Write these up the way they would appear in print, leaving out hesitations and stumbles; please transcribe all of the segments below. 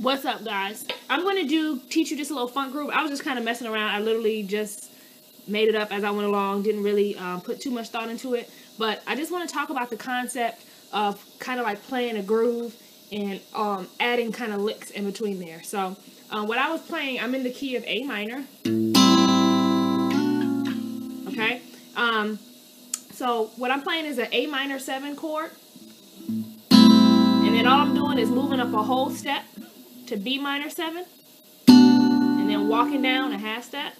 What's up, guys? I'm going to teach you just a little funk groove. I was just kind of messing around. I literally just made it up as I went along. Didn't really put too much thought into it. But I just want to talk about the concept of kind of like playing a groove and adding kind of licks in between there. So what I was playing, I'm in the key of A minor. Okay? So what I'm playing is an A minor 7 chord. And then all I'm doing is moving up a whole step to B minor 7, and then walking down a half step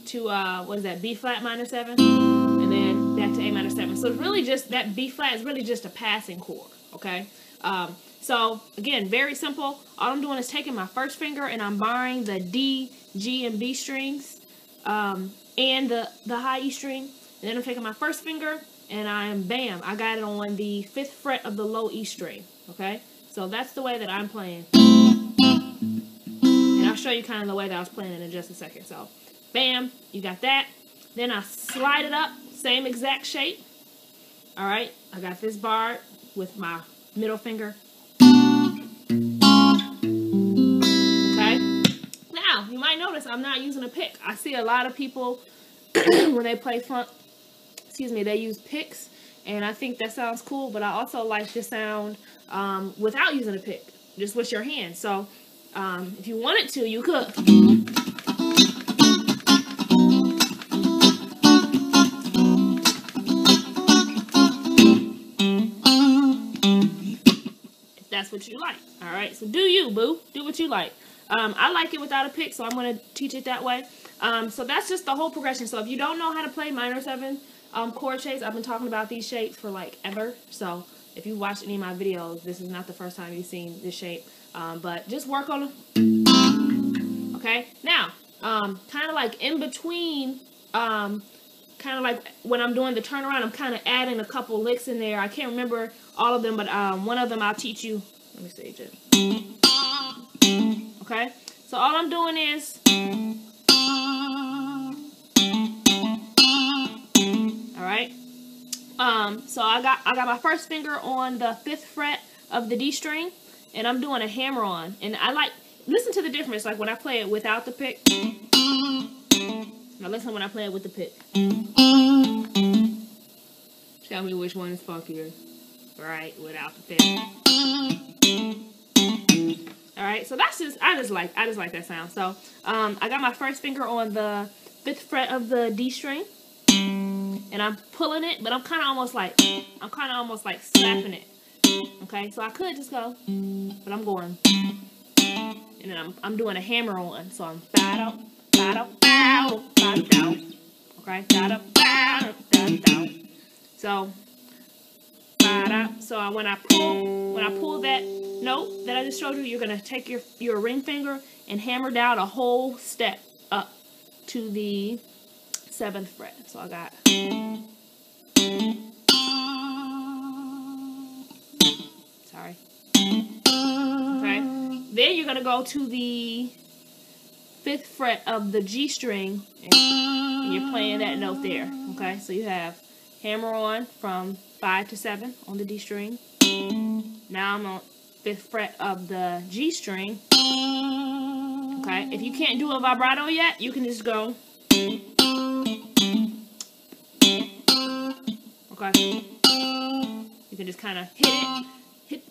to what is that, B flat minor 7, and then back to A minor 7. So it's really just that B flat is really just a passing chord. Okay, so again, very simple. All I'm doing is taking my first finger and I'm barring the D, G, and B strings, and the high E string, and then I'm taking my first finger and bam, I got it on the 5th fret of the low E string. Okay. So that's the way that I'm playing. And I'll show you kind of the way that I was playing it in just a second. So, bam, you got that. Then I slide it up, same exact shape. All right, I got this bar with my middle finger. Okay. Now, you might notice I'm not using a pick. I see a lot of people, when they play funk, they use picks. And I think that sounds cool, but I also like the sound without using a pick, just with your hands. So if you wanted to, you could. If that's what you like. All right, so do you, boo. Do what you like. I like it without a pick, so I'm going to teach it that way. So that's just the whole progression. So if you don't know how to play minor 7, chord shapes, I've been talking about these shapes for like ever. So if you watched any of my videos, this is not the first time you've seen this shape. But just work on them. Okay. Now, kind of like in between, kind of like when I'm doing the turnaround, I'm kind of adding a couple licks in there. I can't remember all of them, but one of them I'll teach you. Let me see. Just. Okay. So all I'm doing is. Alright, so I got my first finger on the 5th fret of the D string, and I'm doing a hammer on. And listen to the difference, like when I play it without the pick. Now listen when I play it with the pick. Tell me which one is funkier. Right, without the pick. Alright, so that's just, I just like that sound. So, I got my first finger on the 5th fret of the D string. And I'm pulling it, but I'm kind of almost like slapping it. Okay, so I could just go, but I'm going, and then I'm doing a hammer on. So I'm ba-da, ba-da, ba-da, ba-da. Okay, ba-da, ba-da, ba-da. So ba-da. So when I pull that note that I just showed you, you're gonna take your ring finger and hammer down a whole step up to the 7th fret. So I got. Sorry. Okay. Then you're gonna go to the 5th fret of the G string, and you're playing that note there. Okay. So you have hammer on from 5 to 7 on the D string. Now I'm on 5th fret of the G string. Okay. If you can't do a vibrato yet, you can just go. Okay. You can just kind of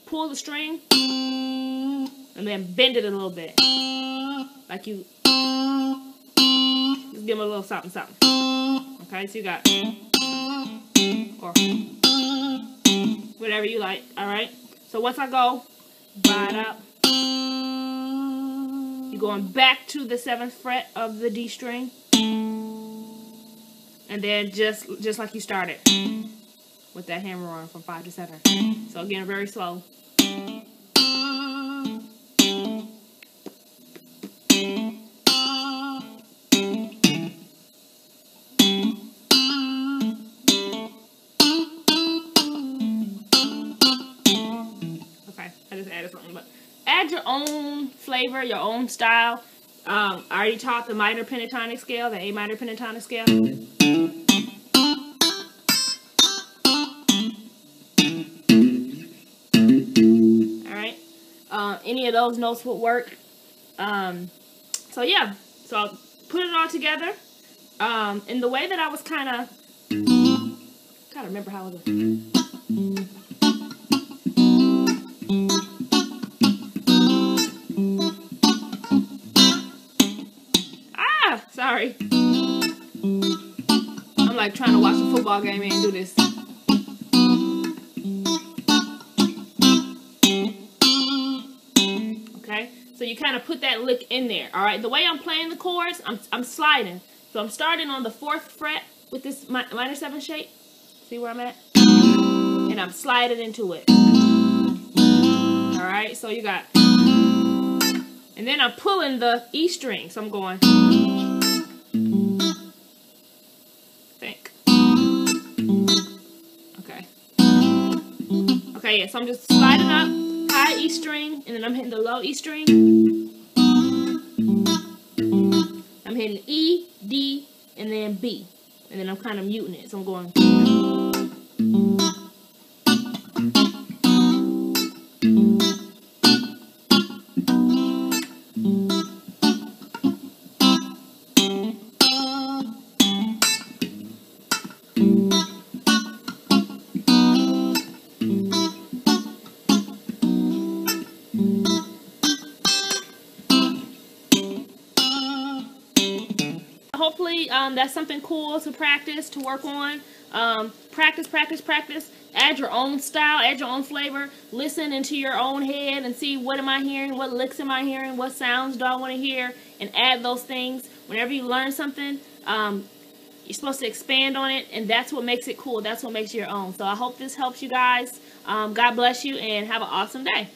pull the string, and then bend it a little bit. Like you just give them a little something, something. Okay, so you got, or whatever you like. All right. So once I go, ba-da, you're going back to the 7th fret of the D string. And then just like you started with that hammer on from 5 to 7. So again, very slow. Okay, I just added something, but add your own flavor, your own style. I already taught the minor pentatonic scale, the A minor pentatonic scale. any of those notes would work. So yeah, so I'll put it all together. And the way that I was gotta remember how it was. Sorry. I'm like trying to watch a football game and do this. Okay, so you kind of put that lick in there. All right, the way I'm playing the chords, I'm sliding. So I'm starting on the 4th fret with this minor 7 shape. See where I'm at? And I'm sliding into it. All right, so you got, and then I'm pulling the E string. So I'm going. Okay, yeah, so I'm just sliding up, high E string, and then I'm hitting the low E string. I'm hitting E, D, and then B. And then I'm kind of muting it, so I'm going. Hopefully that's something cool to practice, to work on. Practice, practice, practice. Add your own style, add your own flavor. Listen into your own head and see, what am I hearing? What licks am I hearing? What sounds do I want to hear? And add those things. Whenever you learn something, you're supposed to expand on it, and that's what makes it cool. That's what makes it your own. So I hope this helps you guys. God bless you, and have an awesome day.